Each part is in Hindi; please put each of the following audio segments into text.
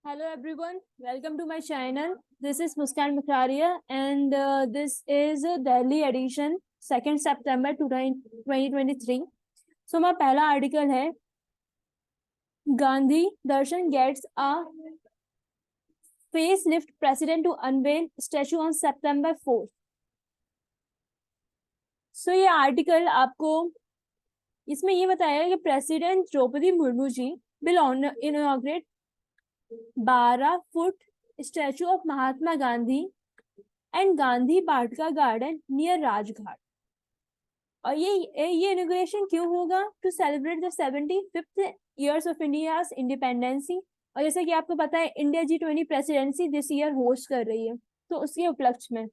Hello everyone, welcome to my channel. This is Muskan Mukharia and this is a Delhi edition 2nd September 2023. So my पहला आर्टिकल है गांधी दर्शन gets a facelift president to unveil statue on September 4th. So ये आर्टिकल आपको इसमें ये बताया कि president Droupadi Murmu ji will inaugurate 12 foot statue of Mahatma Gandhi and Gandhi Vatika garden near Rajghat. और ये इनॉग्रेशन क्यों होगा? To celebrate the 75th years of India independency. और जैसे कि आपको पता है India G20 presidency this year host कर रही है, तो उसके उपलक्ष्य में।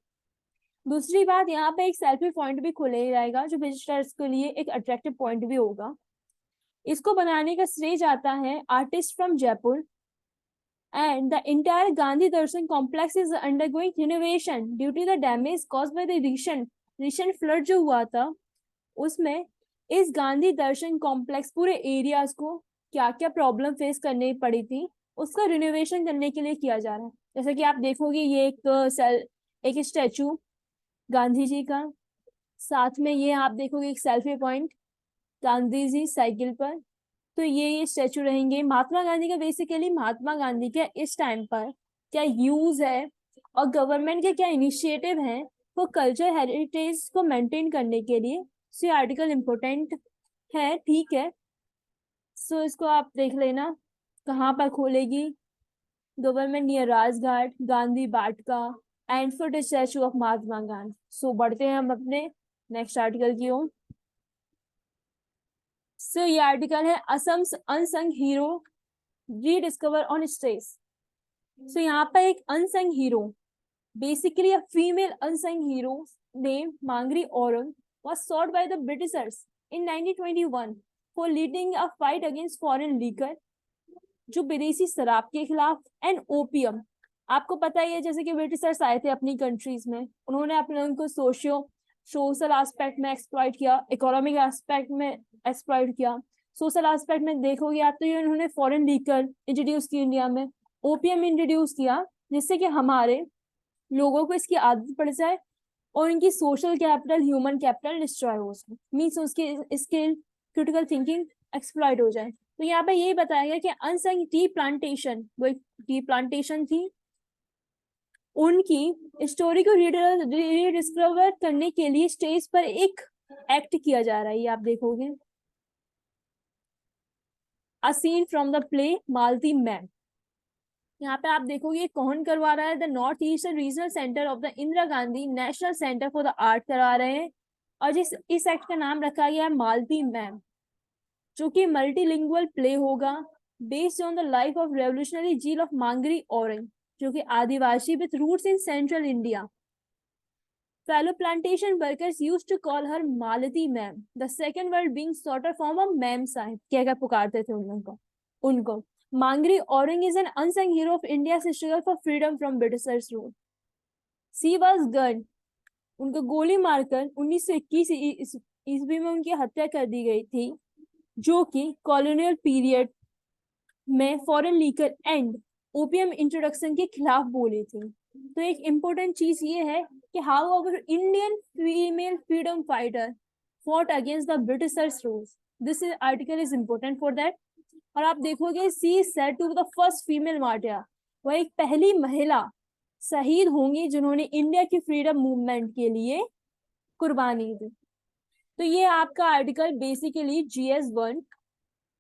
दूसरी बात, यहाँ पे एक सेल्फी पॉइंट भी खुले जाएगा जो विजिटर्स के लिए एक अट्रैक्टिव पॉइंट भी होगा। इसको बनाने का श्रेय जाता है artist from Jaipur and the entire Gandhi Darshan complex is undergoing renovation due to the damage caused by the recent flood जो हुआ था उसमें इस गांधी दर्शन कॉम्प्लेक्स पूरे एरियाज को क्या क्या प्रॉब्लम फेस करनी पड़ी थी उसका रिनोवेशन करने के लिए किया जा रहा है। जैसे कि आप देखोगे ये एक स्टैचू गांधी जी का, साथ में ये आप देखोगे एक selfie point Gandhi ji cycle पर। तो ये स्टैचू रहेंगे महात्मा गांधी का। बेसिकली महात्मा गांधी के इस टाइम पर क्या यूज है और गवर्नमेंट के क्या इनिशिएटिव हैं वो कल्चर हेरिटेज को मेंटेन करने के लिए। सो ये आर्टिकल इम्पोर्टेंट है, ठीक है। सो इसको आप देख लेना कहाँ पर खोलेगी government, near Rajghat, Gandhi Vatika and foot statue of Mahatma Gandhi. So बढ़ते हैं हम अपने नेक्स्ट आर्टिकल की ओर। सो ये आर्टिकल है Assam's unsung hero rediscover on stage. So यहाँ पर एक unsung hero, basically a female unsung hero name Mangri Orang was sought by the Britishers in 1921 for leading a fight against foreign liquor, जो विदेशी शराब के खिलाफ, एंड ओपियम। आपको पता ही है जैसे कि ब्रिटिशर्स आए थे अपनी कंट्रीज में, उन्होंने अपने उनको सोशल एस्पेक्ट में एक्सप्लॉइट किया, इकोनॉमिक एस्पेक्ट में एक्सप्लॉइट किया। सोशल एस्पेक्ट में देखोगे आप तो ये उन्होंने फॉरेन लीकर इंट्रोड्यूस की इंडिया में, ओपियम इंट्रोड्यूस किया जिससे कि हमारे लोगों को इसकी आदत पड़ जाए और इनकी social capital, human capital destroy हो जाए, मीन्स उसके स्किल, क्रिटिकल थिंकिंग एक्सप्लॉइट हो जाए। तो यहाँ पे यही बताया गया कि अनसंग टी प्लांटेशन, वो एक टी प्लांटेशन थी, उनकी स्टोरी को रीडिस्कवर करने के लिए स्टेज पर एक एक्ट किया जा रहा है। ये आप देखोगे a scene from the play Malati ma'am. यहाँ पे आप देखोगे कौन करवा रहा है? The north eastern regional centre of the Indira Gandhi national centre for the art करवा रहे हैं। और इस एक्ट का नाम रखा गया है मालती मैम, जो कि मल्टीलिंगुअल प्ले होगा based on the life of revolutionary zeal of Mangri Orang, जो कि Adivasi with roots in central India. Fellow plantation workers used to call her Malati ma'am, the second word being shorter form of ma'am Sahib, क्या पुकारते थे उनको। Mangri Aurang is an unsung hero of India's struggle for freedom from Britishers rule. She was gunned, उनको गोली मारकर 1921 ईस्वी में उनकी हत्या कर दी गई थी, जो कि कॉलोनियल पीरियड में foreign liquor and opium introduction के खिलाफ बोली थी। तो एक इम्पोर्टेंट चीज ये है कि how our Indian female freedom fighter fought against the Britishers rules. This article is important for that. और आप देखोगे she said to the first female martyr, वह एक पहली महिला शहीद होंगी जिन्होंने इंडिया की फ्रीडम मूवमेंट के लिए कुर्बानी दी। तो ये आपका आर्टिकल बेसिकली GS1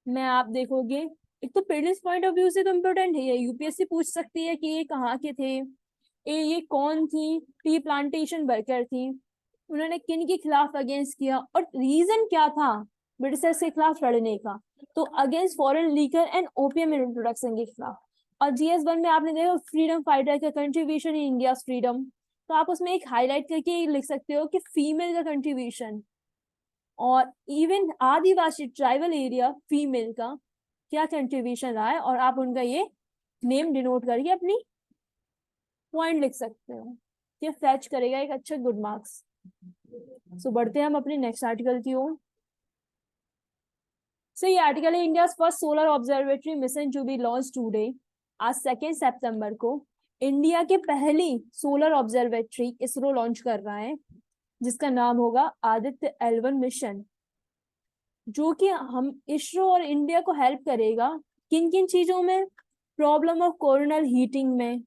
में आप देखोगे। एक तो प्रीलिम्स पॉइंट ऑफ व्यू से तो इम्पोर्टेंट है, यूपीएससी पूछ सकती है कि ये कहाँ के थे, ये कौन थी, टी प्लांटेशन वर्कर थी, उन्होंने किन के खिलाफ अगेंस्ट किया और रीजन क्या था ब्रिटिशर्स के खिलाफ लड़ने का। तो against foreign liquor and opium introduction के खिलाफ। और GS1 में आपने देखा फ्रीडम फाइटर का कंट्रीब्यूशन इन इंडिया फ्रीडम, तो आप उसमें एक हाईलाइट करके लिख सकते हो कि फीमेल का कंट्रीब्यूशन और इवन आदिवासी ट्राइबल एरिया फीमेल का क्या कंट्रीब्यूशन रहा है, और आप उनका ये नेम डिनोट करके अपनी पॉइंट लिख सकते हो। ये फैच करेगा एक अच्छा गुड मार्क्स। सो बढ़ते हैं हम अपने नेक्स्ट आर्टिकल की ओर। सो ये आर्टिकल है India first solar observatory mission to be launch today. आज 2 सितंबर को इंडिया के पहली सोलर ऑब्जर्वेटरी इसरो लॉन्च कर रहा है, जिसका नाम होगा आदित्य L1 मिशन, जो कि हम इसरो और इंडिया को हेल्प करेगा किन किन चीजों में, प्रॉब्लम ऑफ कोरोनल हीटिंग में,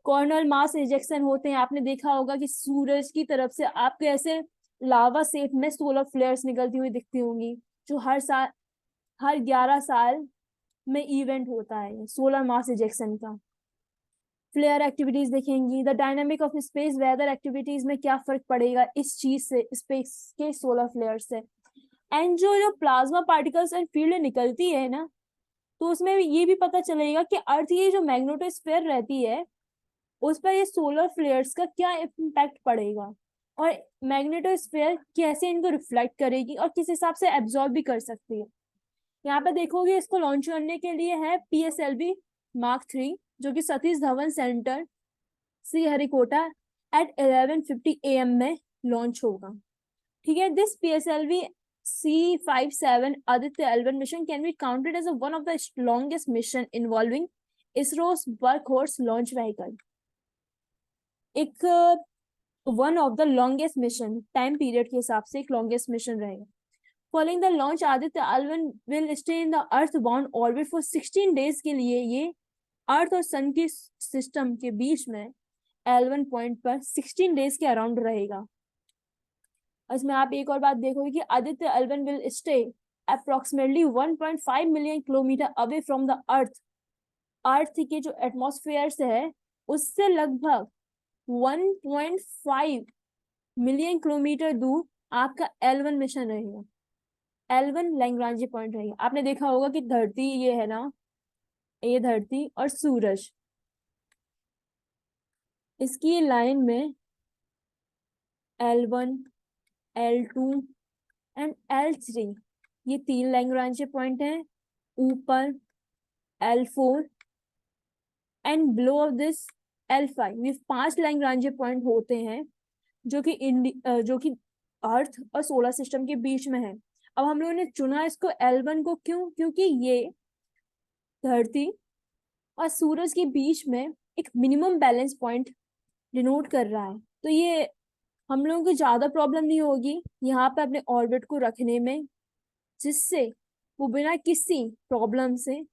कोरोनल मास इजेक्शन होते हैं, आपने देखा होगा कि सूरज की तरफ से आपके ऐसे लावा शेप में सोलर फ्लेयर्स निकलती हुई दिखती होंगी, जो हर साल, हर 11 साल में इवेंट होता है सोलर मास इजेक्शन का। फ्लेयर एक्टिविटीज देखेंगी, the dynamic of space weather activities में क्या फर्क पड़ेगा इस चीज से, स्पेस के सोलर फ्लेयर से। एंड जो प्लाज्मा पार्टिकल्स एंड फील्ड निकलती है ना, तो उसमें ये भी पता चलेगा कि अर्थ की जो मैग्नेटोस्फीयर रहती है उस पर ये सोलर फ्लेयर्स का क्या इम्पैक्ट पड़ेगा, और मैग्नेटोस्फीयर कैसे इनको रिफ्लेक्ट करेगी और किस हिसाब से एब्जॉर्ब भी कर सकती है। यहाँ पे देखोगे इसको लॉन्च करने के लिए है PSLV Mark 3, जो कि Satish Dhawan centre Sriharikota at 11:50 AM में लॉन्च होगा। ठीक है, this PSLV C57 Aditya L1 mission can be counted as one of the longest mission involving ISRO's workhorse launch vehicle. एक one of the longest mission, time period के हिसाब से एक लॉन्गेस्ट मिशन रहेगा। Following the launch Aditya L1 will stay in the earth bound orbit for 16 days के लिए ये अर्थ और सन की सिस्टम के बीच में L1 पॉइंट पर 16 डेज के अराउंड रहेगा। इसमें आप एक और बात देखोगे कि Aditya L1 will stay approximately 1.5 million kilometre away from the earth. Earth के जो एटमॉस्फेयर से है उससे लगभग 1.5 मिलियन किलोमीटर दूर आपका L1 मिशन रहेगा। L1 लैग्रांज पॉइंट रहेगा। आपने देखा होगा कि धरती ये है ना, ये धरती और सूरज, इसकी लाइन में L1, L2 एंड L3 ये 3 लैग्रांज पॉइंट हैं। ऊपर L4 and below of this L5, ये 5 लैग्रांज पॉइंट होते हैं जो कि अर्थ और सोलर सिस्टम के बीच में है। अब हम लोगों ने चुना इसको L1 को, क्यों? क्योंकि ये धरती और सूरज के बीच में एक मिनिमम बैलेंस पॉइंट डिनोट कर रहा है, तो ये हम लोगों को ज्यादा प्रॉब्लम नहीं होगी यहाँ पे अपने ऑर्बिट को रखने में, जिससे वो बिना किसी प्रॉब्लम से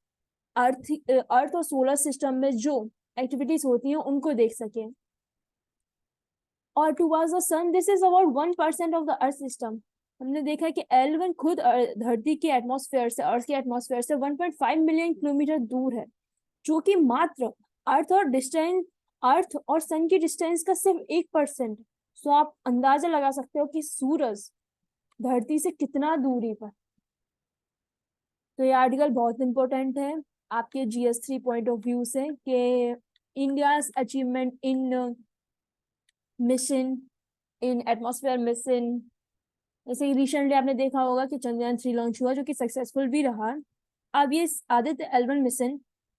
अर्थ और सोलर सिस्टम में जो एक्टिविटीज होती हैं उनको देख सके। और towards the sun, this is about 1% of the earth system. हमने देखा है कि L1 खुद धरती के एटमॉस्फेयर से, अर्थ के एटमॉस्फेयर से 1.5 मिलियन किलोमीटर दूर है, जो कि मात्र अर्थ और सन की डिस्टेंस का सिर्फ 1%। सो आप अंदाजा लगा सकते हो कि सूरज धरती से कितना दूरी पर। तो ये आर्टिकल बहुत इंपॉर्टेंट है आपके GS3 पॉइंट ऑफ व्यू से, कि India's achievement in mission, in atmosphere mission. जैसे रिसेंटली आपने देखा होगा कि चंद्रयान 3 लॉन्च हुआ, जो कि सक्सेसफुल भी रहा। अब ये आदित्य L1 मिशन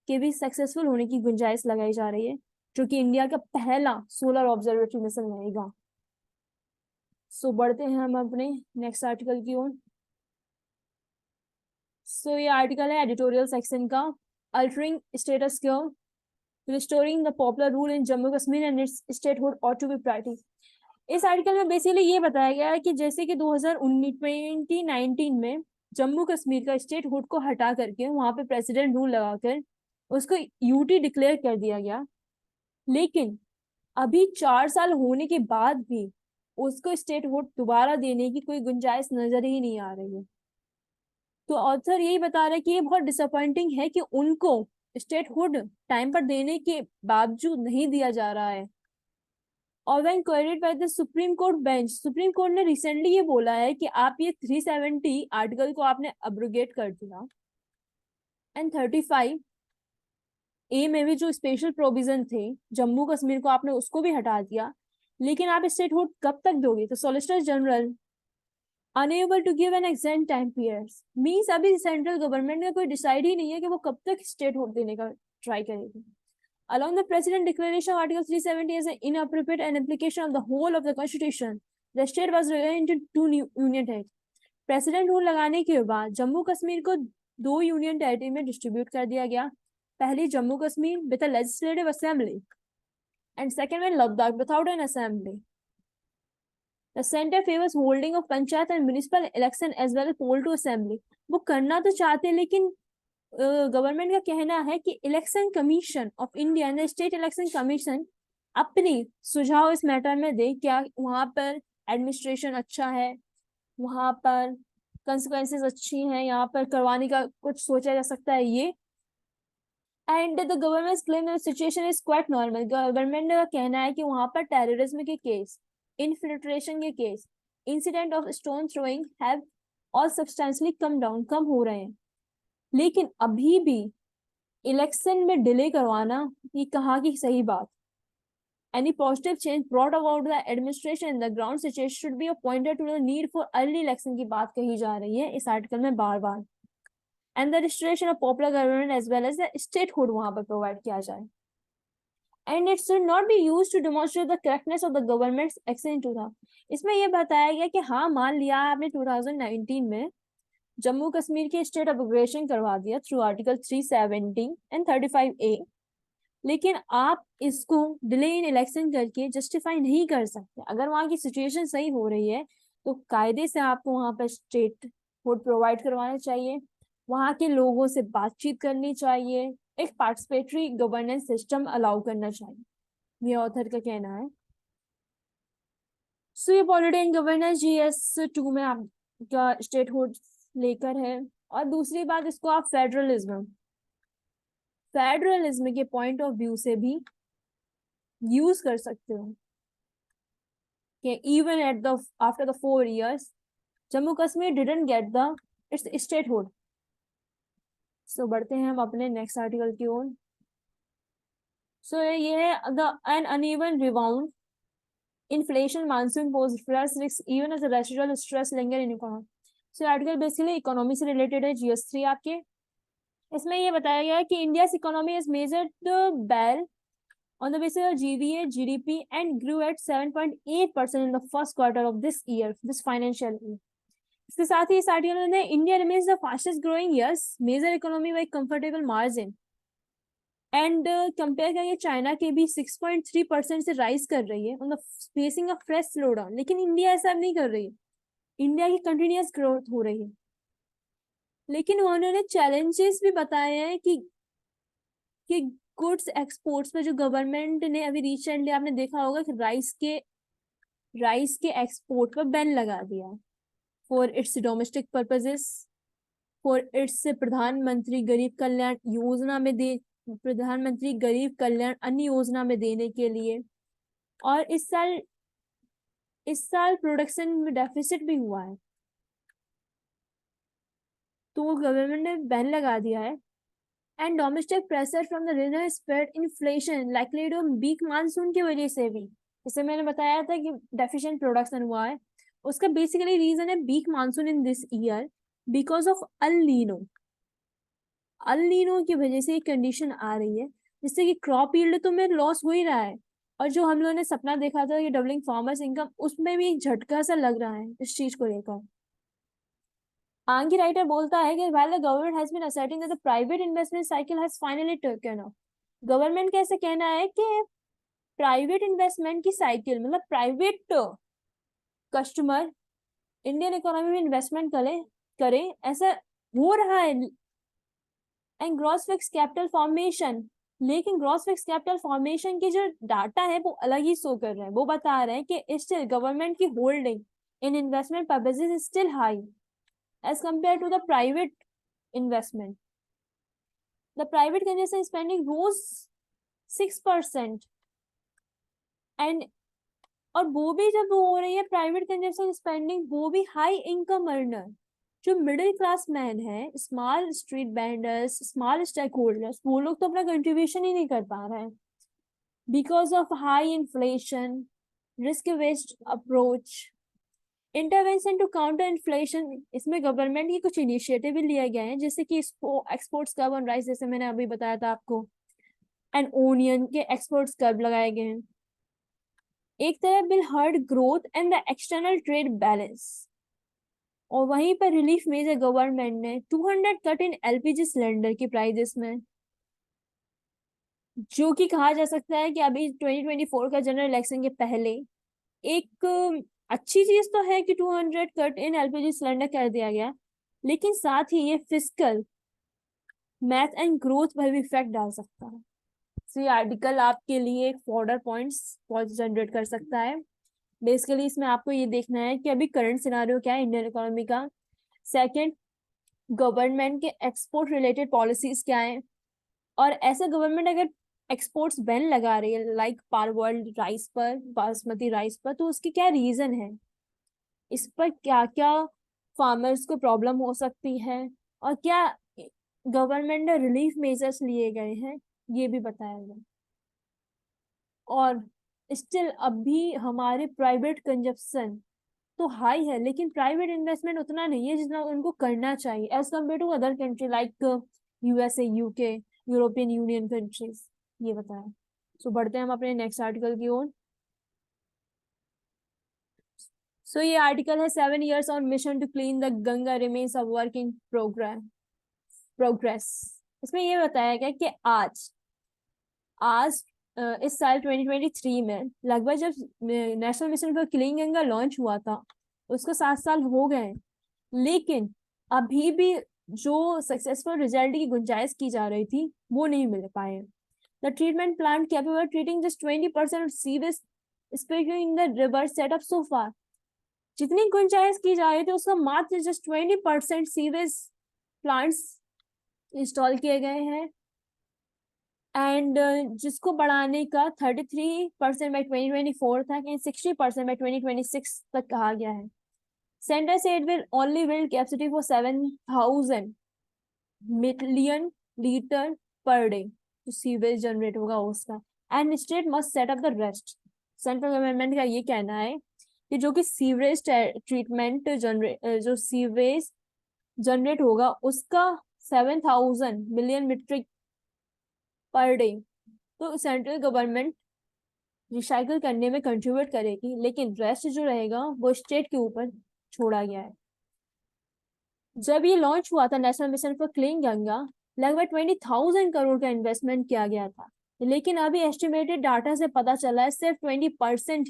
के भी सक्सेसफुल होने की गुंजाइश लगाई जा रही है, जो कि इंडिया का पहला सोलर ऑब्जर्वेटरी मिशन रहेगा। सो बढ़ते हैं हम अपने नेक्स्ट आर्टिकल की ओर। सो ये आर्टिकल है एडिटोरियल सेक्शन का, altering status quo, restoring the popular rule in Jammu Kashmir and its statehood ought to be priority. इस आर्टिकल में बेसिकली ये बताया गया है कि जैसे कि 2019 में जम्मू कश्मीर का स्टेटहुड को हटा करके वहां पे प्रेसिडेंट रूल लगाकर उसको UT डिक्लेयर कर दिया गया, लेकिन अभी 4 साल होने के बाद भी उसको स्टेटहुड दोबारा देने की कोई गुंजाइश नजर ही नहीं आ रही है। तो ऑथर यही बता रहे हैं कि ये बहुत डिसअपॉइंटिंग है कि उनको स्टेटहुड टाइम पर देने के बावजूद नहीं दिया जा रहा है। और when queried by the supreme court bench, supreme court ने रिसेंटली ये बोला है कि आप ये 370 आर्टिकल को आपने अब्रोगेट कर दिया, एंड 35A में भी जो स्पेशल प्रोविजन थे जम्मू कश्मीर को आपने उसको भी हटा दिया, लेकिन आप स्टेटहुड कब तक दोगे? तो solicitor general unable to give an exact time periods, means अभी सेंट्रल गवर्नमेंट का कोई डिसाइड ही नहीं है कि वो कब तक स्टेटहुड देने का ट्राई करेगी। Along the President Declaration of Article 370 as an inappropriate and application of the whole of the Constitution, the state was reorganized into 2 new union territories. President rule लगाने के बाद जम्मू कश्मीर को 2 यूनियन टेरिटरी में डिस्ट्रीब्यूट कर दिया गया। पहली Jammu Kashmir with a legislative assembly and second one Ladakh without an assembly. The center favors holding of panchayat and municipal election as well as poll to assembly. वो करना तो चाहते हैं लेकिन गवर्नमेंट का कहना है कि election commission of India and state election commission अपनी सुझाव इस मैटर में दे. क्या वहां पर एडमिनिस्ट्रेशन अच्छा है, वहां पर कंसिक्वेंसेस अच्छी हैं, यहाँ पर करवाने का कुछ सोचा जा सकता है ये. And the government claim situation is quite normal. Government का कहना है कि वहां पर टेररिज्म के केस, इनफिल्ट्रेशन के केस, incident of stone throwing have all substantially come down, कम हो रहे हैं. लेकिन अभी भी इलेक्शन में डिले करवाना ये कहाँ की सही बात. Any positive change brought about the administration in the ground situation should be pointed to the need for early election की बात कही जा रही है इस आर्टिकल में बार बार. And the restoration of popular government as well as the statehood वहां पर प्रोवाइड किया जाए. And it should not be used to demonstrate the correctness of the government's action in 2000. इसमें यह बताया गया कि हाँ मान लिया आपने 2019 में जम्मू कश्मीर के स्टेट अपग्रेडेशन करवा दिया थ्रू आर्टिकल 370 एंड 35A, लेकिन आप इसको डिले इन इलेक्शन करके जस्टिफाई नहीं कर सकते. अगर वहां की सिचुएशन सही हो रही है तो कायदे से आपको वहां पर स्टेट हुड प्रोवाइड करवाना चाहिए, वहां के लोगों से बातचीत करनी चाहिए, एक पार्टिसिपेटरी गवर्नेंस सिस्टम अलाउ करना चाहिए, ये ऑथर का कहना है. सो ये पॉलिटी एंड गवर्नेंस GS2 में आपका स्टेट हुड लेकर है. और दूसरी बात, इसको आप फेडरलिज्म के पॉइंट ऑफ व्यू से भी यूज कर सकते हो कि even at the after the 4 years Jammu Kashmir didn't get the its statehood. So बढ़ते हैं हम अपने नेक्स्ट आर्टिकल की ओर. सो ये है the an uneven rebound inflation monsoon pose floods risk even as a residual stress linger in economy. So article basically economy से रिलेटेड है, GS3 आपके. इसमें ये बताया गया है कि इंडियाज इकोनॉमी इज मेजर्ड बेल on the basis of GVA, GDP and grew at 7.8% in the first quarter of this year, this financial year. इसके साथ ही इस आर्टिकल में India remains the fastest growing years major economy by comfortable margin and compare करेंगे चाइना के भी 6.3% से राइज कर रही है on the facing a fresh slowdown. लेकिन इंडिया ऐसा नहीं कर रही है, इंडिया की कंटिन्यूअस ग्रोथ हो रही है. लेकिन उन्होंने चैलेंजेस भी बताए हैं कि गुड्स एक्सपोर्ट्स में जो गवर्नमेंट ने अभी रिसेंटली आपने देखा होगा कि राइस के एक्सपोर्ट पर बैन लगा दिया for its domestic purposes, for its प्रधानमंत्री गरीब कल्याण अन्न योजना में देने के लिए. और इस साल प्रोडक्शन में डेफिसिट भी हुआ है, तो गवर्नमेंट ने बैन लगा दिया है. And domestic pressure from the regional spread inflation likely to weak monsoon की वजह से भी, जैसे मैंने बताया था कि डेफिशिएंट प्रोडक्शन हुआ है, उसका बेसिकली रीजन है weak monsoon in this year because of El Nino की वजह से ये कंडीशन आ रही है, जिससे कि क्रॉप यील्ड तो में लॉस हो ही रहा है. और जो हम लोगों ने सपना देखा था कि डबलिंग फार्मर्स इनकम, उसमें भी एक झटका सा लग रहा है इस चीज को लेकर. आगे राइटर बोलता है कि while the government has been asserting that the private investment cycle has finally taken off, government का ऐसा कहना है कि प्राइवेट इन्वेस्टमेंट की साइकिल, मतलब प्राइवेट कस्टमर इंडियन इकोनॉमी में इन्वेस्टमेंट करें ऐसा हो रहा है. And gross fix capital formation, लेकिन ग्रॉस फिक्स कैपिटल फॉर्मेशन की जो डाटा है वो अलग ही शो कर रहे हैं. वो बता रहे हैं कि स्टिल गवर्नमेंट की holding in investment purposes is still high as compared to the private investment. The private consumption spending rose 6% and और वो भी जब हो रही है प्राइवेट कंजम्पशन स्पेंडिंग, वो भी हाई इनकम अर्नर जो मिडिल क्लास मैन है, small street vendors, small stakeholders, वो लोग तो अपना कंट्रीब्यूशन ही नहीं कर पा रहे हैं because of high inflation, risk based approach, intervention to counter inflation. इसमें गवर्नमेंट की कुछ इनिशिएटिव भी लिए गए हैं, जैसे कि एक्सपोर्ट्स कर्व ऑन राइस, जैसे मैंने अभी बताया था आपको, एंड ओनियन के एक्सपोर्ट्स कर्व लगाए गए हैं. एक तरफ will hurt growth and the external trade balance, और वहीं पर रिलीफ मेजर गवर्नमेंट ने 200 कट इन LPG सिलेंडर की प्राइजेस में, जो कि कहा जा सकता है कि अभी 2024 का जनरल इलेक्शन के पहले एक अच्छी चीज तो है कि 200 कट इन एलपीजी सिलेंडर कर दिया गया, लेकिन साथ ही ये फिजिकल मैथ एंड ग्रोथ पर भी इफेक्ट डाल सकता है। तो ये आर्टिकल आपके लिए एक फॉर्डर पॉइंट्स जनरेट कर सकता है। बेसिकली इसमें आपको ये देखना है कि अभी करंट सिनारियो क्या है इंडियन इकोनॉमी का। सेकंड, गवर्नमेंट के एक्सपोर्ट रिलेटेड पॉलिसीज क्या है, और ऐसा गवर्नमेंट अगर एक्सपोर्ट्स बैन लगा रही है लाइक पारवर्ल्ड राइस पर, बासमती राइस पर, तो उसके क्या रीजन है, इस पर क्या क्या फार्मर्स को प्रॉब्लम हो सकती है, और क्या गवर्नमेंट ने रिलीफ मेजर्स लिए गए हैं, ये भी बताया गया। और स्टिल अभी हमारे प्राइवेट कंजप्शन तो हाई है, लेकिन प्राइवेट इन्वेस्टमेंट उतना नहीं है जितना उनको करना चाहिए as compare to other country like USA, UK, European Union countries. ये बताया। सो बढ़ते हैं हम अपने नेक्स्ट आर्टिकल की ओर। सो ये आर्टिकल है 7 years on mission to clean the Ganga remains a work in progress. इसमें ये बताया गया कि आज इस साल 2023 में लगभग जब national mission for clean Ganga launch हुआ था उसको 7 साल हो गए, लेकिन अभी भी जो सक्सेसफुल रिजल्ट की गुंजाइश की जा रही थी वो नहीं मिल पाए। The treatment plant capable treating just 20% of sewage specially in the river setup so far. जितनी गुंजाइश की जा रही थी उसका मात्र जस्ट 20% सीवेज प्लांट्स इंस्टॉल किए गए हैं, एंड जिसको बढ़ाने का 33% बाई 2024 था कि 60% बाई 2026 तक कहा गया है। Centre said will only build capacity for 7,000 million litre per day जो सीवेज जनरेट होगा उसका, and state must set up the rest. Central government का ये कहना है कि जो कि सीवरेज ट्रीटमेंट जो सीवेज जनरेट होगा उसका 7,000 मिलियन मीट्रिक पर डे तो सेंट्रल गवर्नमेंट रिसाइकल करने में कंट्रीब्यूट करेगी, लेकिन रेस्ट जो रहेगा वो स्टेट के ऊपर छोड़ा गया है। जब ये लॉन्च हुआ था national mission for clean Ganga, लगभग 20,000 करोड़ का इन्वेस्टमेंट किया गया था, लेकिन अभी एस्टिमेटेड डाटा से पता चला है सिर्फ 20%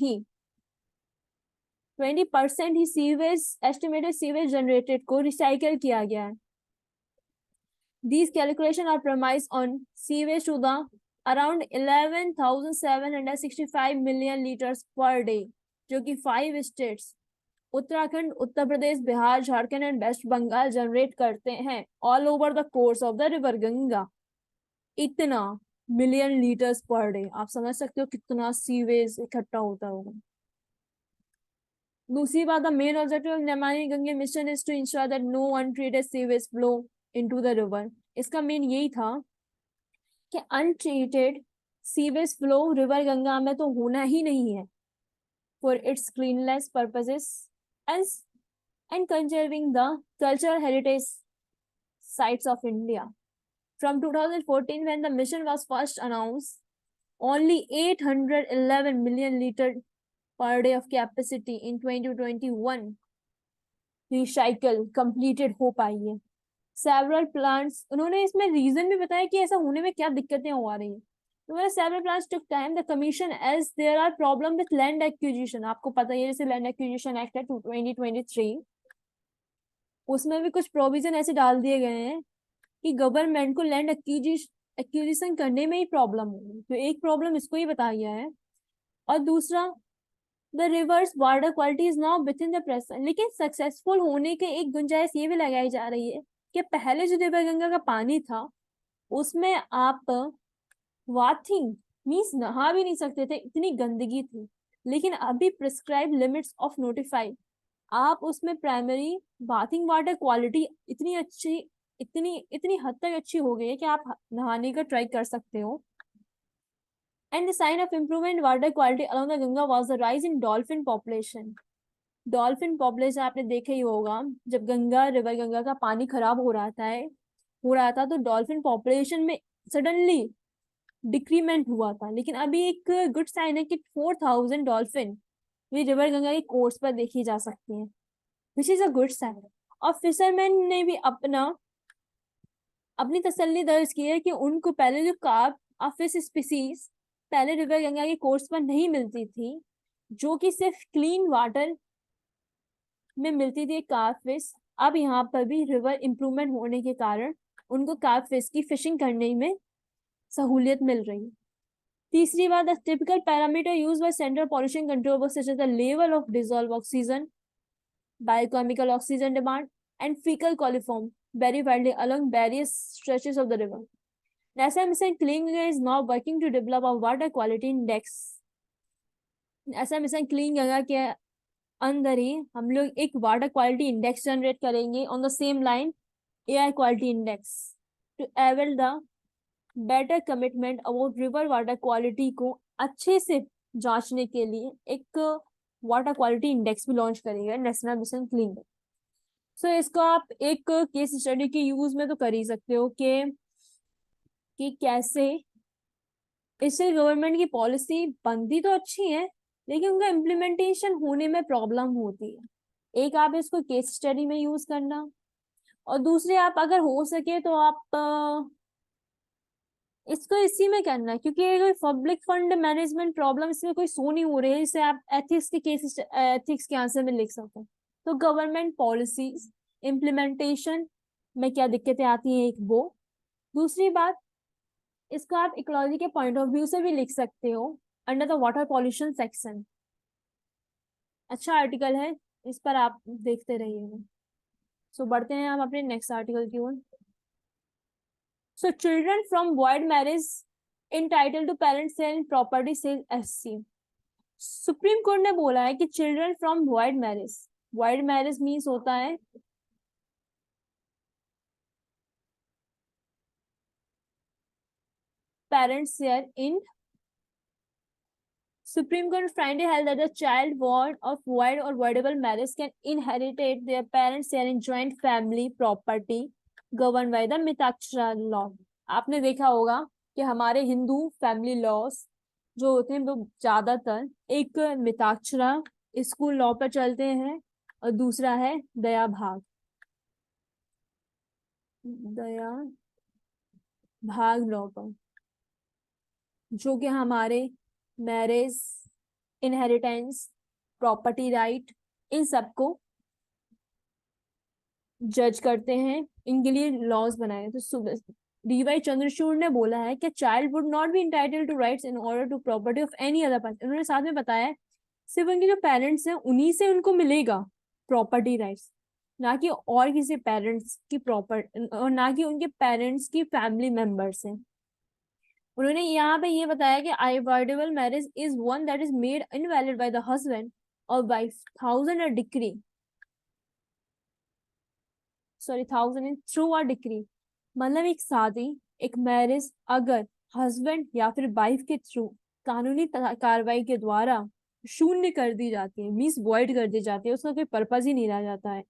ही सीवेज एस्टिमेटेड सीवेज जनरेटेड को रिसाइकल किया गया है। These calculations are premised on sewage to the around 11,765 million liters per day, जो कि 5 states Uttarakhand, Uttar Pradesh, Bihar, Jharkhand and West Bengal generate करते हैं all over the course of the river Ganga. इतना मिलियन लीटर्स पर डे, आप समझ सकते हो कितना सीवेज इकट्ठा होता होगा। दूसरी बात, the main objective of Namami Gange mission is to ensure that no untreated sewage flow into the river. इसका मेन यही था कि untreated sewage flow river Ganga में तो होना ही नहीं है for its cleanness purposes and conserving the cultural heritage sites of India. From 2014, when the mission was first announced, only 811 million liter per day of capacity in 2021 recycle completed हो पाई है। Several plants, उन्होंने इसमें रीजन भी बताया कि ऐसा होने में क्या दिक्कतें हो आ रही हैं। several plants took time the commission as there are problem with land acquisition। आपको पता ही है जैसे लैंड एक्विजिशन एक्ट है 2023, उसमें भी कुछ प्रोविजन ऐसे डाल दिए गए हैं कि गवर्नमेंट को लैंड एक्विजिशन करने में ही प्रॉब्लम होगी, तो एक प्रॉब्लम इसको ही बताया गया है। और दूसरा, the reverse water quality is now with in the present. लेकिन सक्सेसफुल होने के एक गुंजाइश ये भी लगाई जा रही है कि पहले जो रिवर गंगा का पानी था उसमें आप वाथिंग मीन्स नहा भी नहीं सकते थे, इतनी गंदगी थी, लेकिन अभी प्रिस्क्राइब लिमिट्स ऑफ नोटिफाइड आप उसमें प्राइमरी बाथिंग वाटर क्वालिटी इतनी अच्छी, इतनी हद तक अच्छी हो गई है कि आप नहाने का ट्राई कर सकते हो। And the sign of improvement water quality along the Ganga was the rise in dolphin population. Dolphin population आपने देखा ही होगा, जब रिवर गंगा का पानी खराब हो रहा था तो डॉल्फिन पॉपुलेशन में सडनली डिक्रीमेंट हुआ था, लेकिन अभी एक गुड साइन है कि 4,000 डॉल्फिन भी रिवर गंगा के कोर्स पर देखी जा सकती हैं, which is a good sign. और फिशरमैन ने भी अपनी तसल्ली दर्ज की है कि उनको पहले जो कार्प अ फिश स्पीसीज पहले रिवर गंगा के कोर्स पर नहीं मिलती थी, जो कि सिर्फ क्लीन वाटर में मिलती थी, कार्प फिश। अब यहाँ पर भी रिवर इम्प्रूवमेंट होने के कारण उनको कार्प फिश की फिशिंग करने में सहूलियत मिल रही है। तीसरी बात, the typical parameter use by central pollution control such as the level of dissolve oxygen, biochemical oxygen demand, and fecal coliform vary widely along various stretches of the river. NASA mission Clean Ganga is now working to develop a water quality index. NASA mission Clean Ganga के अंदर ही हम लोग एक वाटर क्वालिटी इंडेक्स जनरेट करेंगे on the same line air quality index to avail the better commitment about river water quality को अच्छे से जांचने के लिए एक वाटर क्वालिटी इंडेक्स भी लॉन्च करेगा नेशनल मिशन क्लीन। सो इसको आप एक केस स्टडी के यूज में तो कर ही सकते हो कि कैसे इससे गवर्नमेंट की पॉलिसी बनती तो अच्छी है, लेकिन उनका इम्प्लीमेंटेशन होने में प्रॉब्लम होती है। एक आप इसको केस स्टडी में यूज करना, और दूसरे आप अगर हो सके तो आप इसको इसी में करना, क्योंकि कोई पब्लिक फंड मैनेजमेंट प्रॉब्लम इसमें कोई शो नहीं हो रही है, इसे आप एथिक्स के आंसर में लिख सकते हैं। तो गवर्नमेंट पॉलिसीज इम्प्लीमेंटेशन में क्या दिक्कतें आती हैं, एक वो। दूसरी बात, इसको आप इकोलॉजी के पॉइंट ऑफ व्यू से भी लिख सकते हो under the water pollution section. अच्छा आर्टिकल है, इस पर आप देखते रहिएगा। सो बढ़ते हैं हम अपने नेक्स्ट आर्टिकल की ओर। So children from void marriage entitled to parents and property says SC. Supreme court ने बोला है कि children from void marriage means होता है parents share in Supreme Court finally held that a child born of void or voidable marriage can inherit their parents share in joint family property governed by the Mitakshara law. आपने देखा होगा कि हमारे हिंदू फैमिली लॉस जो होते हैं वो ज्यादातर एक मिताक्षरा स्कूल लॉ पर चलते हैं, और दूसरा है दया भाग लॉ पर, जो कि हमारे मैरिज, इनहेरिटेंस, प्रॉपर्टी राइट, इन सबको जज करते हैं, इनके लिए लॉज बनाए। तो डीवाई चंद्रचूड़ ने बोला है कि child would not be entitled to rights in order to property of any other person. उन्होंने साथ में बताया सिर्फ उनके जो पेरेंट्स हैं उन्हीं से उनको मिलेगा प्रॉपर्टी राइट्स, ना कि और किसी पेरेंट्स की प्रॉपर्टी, और ना कि उनके पेरेंट्स की फैमिली मेंबर्स हैं। उन्होंने यहाँ पे ये बताया कि avoidable marriage is one that is made invalid by the husband और वाइफ थ्रू अ डिक्री। मतलब एक शादी, एक मैरिज अगर हस्बैंड या फिर वाइफ के थ्रू कानूनी कार्रवाई के द्वारा शून्य कर दी जाती है, मीन्स वॉइड कर दी जाती है, उसका कोई पर्पज ही नहीं रह जाता है,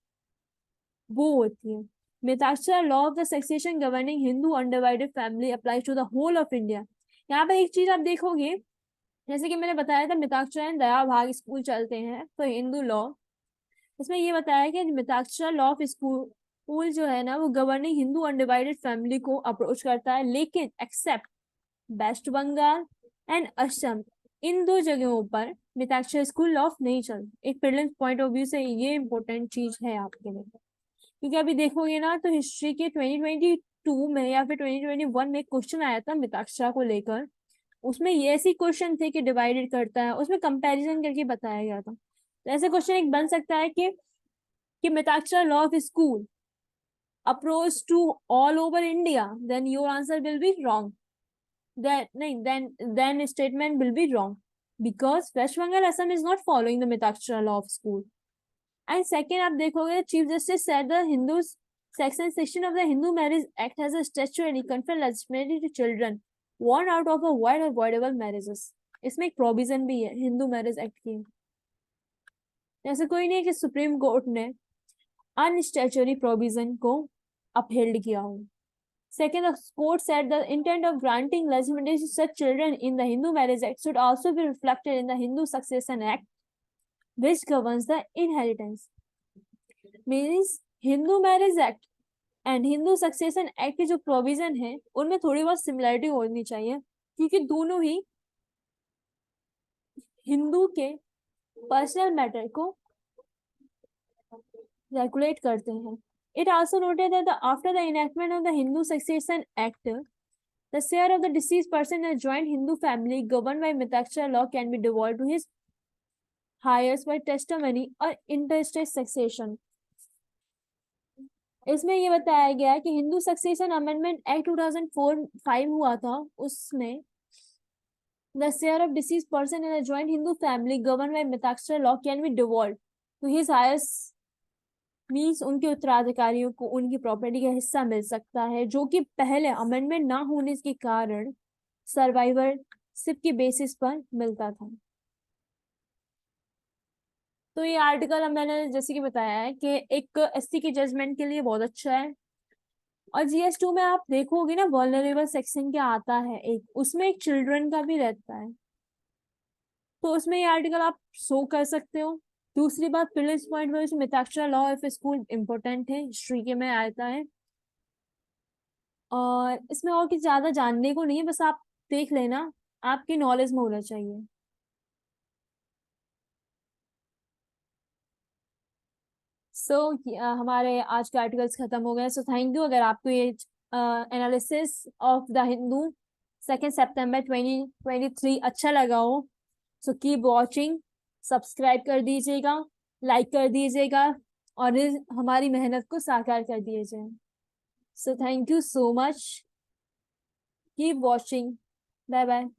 वो होती है Mitakshara law of the succession governing Hindu undivided family applies to the whole of India. यहाँ पे एक चीज आप देखोगे, जैसे कि मैंने बताया था मिताक्षरा एंड दया भाग स्कूल चलते हैं तो हिंदू लॉ, इसमें ये बताया कि मिताक्षरा लॉ ऑफ स्कूल जो है ना वो गवर्निंग हिंदू अनडिवाइडेड फैमिली को अप्रोच करता है, लेकिन एक्सेप्ट वेस्ट बंगाल एंड असम, इन दो जगहों पर मिताक्षरा स्कूल लॉ नहीं चलता। एक प्रीलिम्स पॉइंट ऑफ व्यू से ये इंपॉर्टेंट चीज है आपके लिए, क्योंकि अभी देखोगे ना तो हिस्ट्री के 2022 में या फिर 2021 में क्वेश्चन आया था मिताक्षरा को लेकर, उसमें ये ऐसी क्वेश्चन थे कि डिवाइडेड करता है, उसमें कंपैरिजन करके बताया गया था। तो ऐसे क्वेश्चन एक बन सकता है कि Mitakshara law of school approach to all over India, then your answer will be wrong, then statement will be wrong because West Bengal Assam is not following the Mitakshara law of school. And second, आप देखोगे Chief Justice said the Hindus section 16 of the Hindu Marriage Act has a statutory confer legitimacy to children born out of a void or voidable marriages. इसमें एक प्रोविजन भी है हिंदू मैरिज एक्ट की। ऐसा कोई नहीं है कि सुप्रीम कोर्ट ने अनस्टैच्यूटरी प्रोविजन को अपहेल्ड किया हो। Second, the court said the intent of granting legitimacy to such children in the Hindu Marriage Act should also be reflected in the Hindu Succession Act, which governs the inheritance. Means Hindu Marriage Act and Hindu Succession Act की जो प्रोविजन है उनमें थोड़ी बहुत सिमिलरिटी होनी चाहिए, क्योंकि दोनों ही हिंदू के पर्सनल मैटर को रेगुलेट करते हैं. It also noted that after the enactment of the Hindu Succession Act, the share of the deceased person in a joint Hindu family governed by Mitaksha law can be devolved to his heirs by testimony or interstate succession. इसमें ये बताया गया है कि हिंदू सक्सेशन अमेंडमेंट एक्ट 2004-5 हुआ था, उसमें the share of deceased person in a joint Hindu family governed by Mitaksha law can be devolved to his heirs, means उनके उत्तराधिकारियों को उनकी प्रॉपर्टी का हिस्सा मिल सकता है, जो कि पहले अमेंडमेंट ना होने के कारण सर्वाइवरशिप की बेसिस पर मिलता था. तो ये आर्टिकल मैंने जैसे कि बताया है कि एक एससी की जजमेंट के लिए बहुत अच्छा है. और GS2 में आप देखोगे ना, वल्नरेबल सेक्शन क्या आता है, एक उसमें एक चिल्ड्रन का भी रहता है, तो उसमें ये आर्टिकल आप शो कर सकते हो. दूसरी बात, प्रिलिम्स पॉइंट में Mitakshara law of school important है, हिस्ट्री के में आता है. और इसमें और कुछ ज्यादा जानने को नहीं है, बस आप देख लेना, आपकी नॉलेज में होना चाहिए. सो हमारे आज के आर्टिकल्स खत्म हो गए. सो थैंक यू. अगर आपको ये एनालिसिस ऑफ द हिंदू 2 सितंबर 2023 अच्छा लगा हो, सो कीप वॉचिंग, सब्सक्राइब कर दीजिएगा, लाइक कर दीजिएगा और हमारी मेहनत को साकार कर दीजिए. So thank you so much. Keep watching. Bye bye.